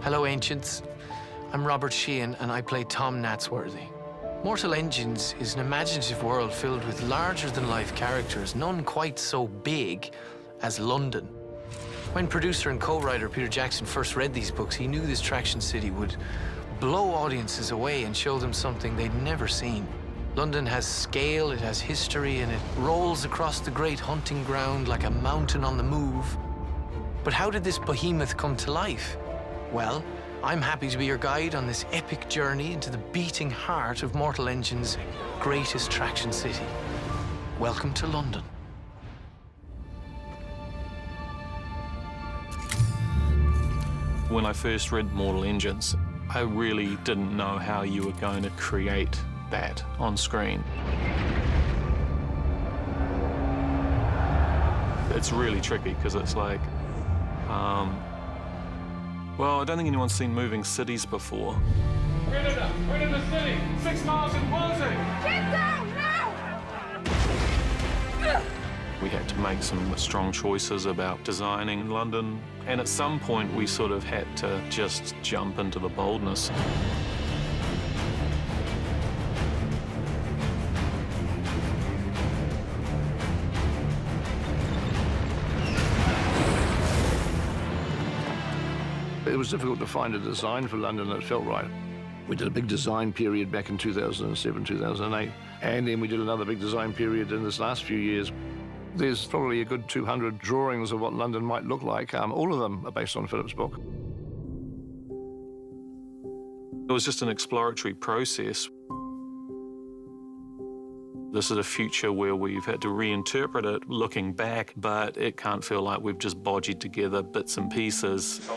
Hello, Ancients. I'm Robert Sheehan, and I play Tom Natsworthy. Mortal Engines is an imaginative world filled with larger-than-life characters, none quite so big as London. When producer and co-writer Peter Jackson first read these books, he knew this Traction City would blow audiences away and show them something they'd never seen. London has scale, it has history, and it rolls across the great hunting ground like a mountain on the move. But how did this behemoth come to life? Well, I'm happy to be your guide on this epic journey into the beating heart of Mortal Engine's greatest Traction City. Welcome to London. When I first read Mortal Engines, I really didn't know how you were going to create that on screen. It's really tricky because it's like, well, I don't think anyone's seen moving cities before. Predator in the city, 6 miles in closing. Get down now! We had to make some strong choices about designing London, and at some point we sort of had to just jump into the boldness. It was difficult to find a design for London that felt right. We did a big design period back in 2007, 2008, and then we did another big design period in this last few years. There's probably a good 200 drawings of what London might look like. All of them are based on Philip's book. It was just an exploratory process. This is a future where we've had to reinterpret it looking back, but it can't feel like we've just bodged together bits and pieces.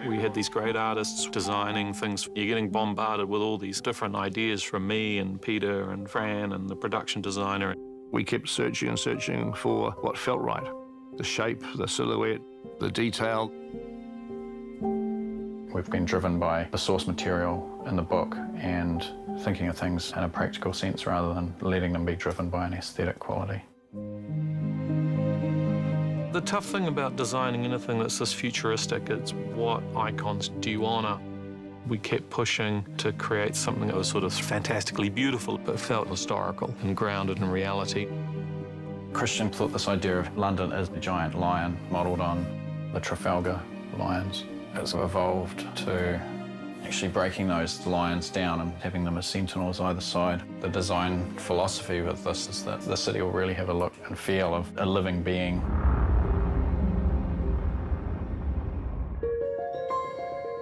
We had these great artists designing things. You're getting bombarded with all these different ideas from me and Peter and Fran and the production designer. We kept searching and searching for what felt right. The shape, the silhouette, the detail. We've been driven by the source material in the book and thinking of things in a practical sense rather than letting them be driven by an aesthetic quality. The tough thing about designing anything that's this futuristic is what icons do you honour? We kept pushing to create something that was sort of fantastically beautiful but felt historical and grounded in reality. Christian thought this idea of London as a giant lion modelled on the Trafalgar lions. It's evolved to actually breaking those lions down and having them as sentinels either side. The design philosophy with this is that the city will really have a look and feel of a living being.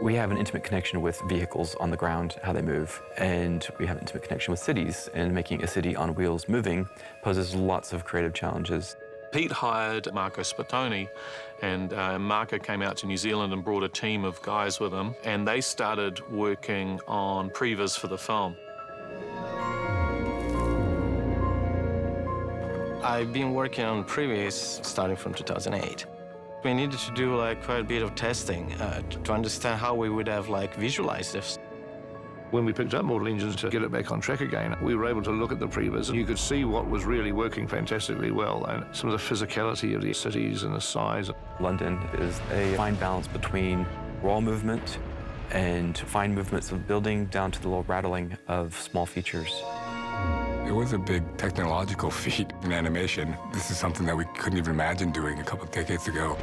We have an intimate connection with vehicles on the ground, how they move, and we have an intimate connection with cities, and making a city on wheels moving poses lots of creative challenges. Pete hired Marco Spatoni, and Marco came out to New Zealand and brought a team of guys with him, and they started working on previs for the film. I've been working on previs starting from 2008. We needed to do quite a bit of testing to understand how we would have visualized this. When we picked up Mortal Engines to get it back on track again, we were able to look at the previs and you could see what was really working fantastically well and some of the physicality of the cities and the size. London is a fine balance between raw movement and fine movements of building down to the little rattling of small features. It was a big technological feat in animation. This is something that we couldn't even imagine doing a couple of decades ago.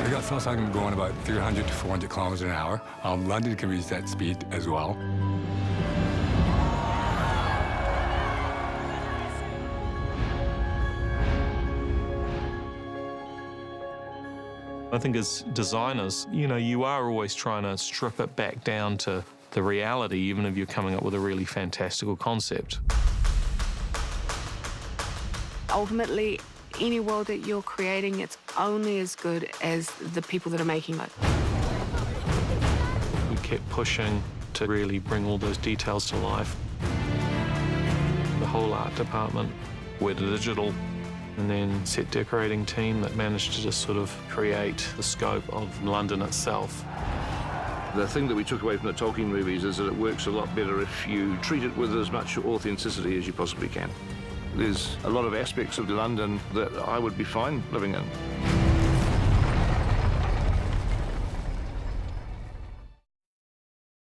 We got something going about 300 to 400 kilometers an hour. London can reach that speed as well. I think as designers, you are always trying to strip it back down to the reality, even if you're coming up with a really fantastical concept. Ultimately, any world that you're creating, it's only as good as the people that are making it. We kept pushing to really bring all those details to life. The whole art department, we're the digital, and then set decorating team that managed to just sort of create the scope of London itself. The thing that we took away from the Tolkien movies is that it works a lot better if you treat it with as much authenticity as you possibly can. There's a lot of aspects of London that I would be fine living in.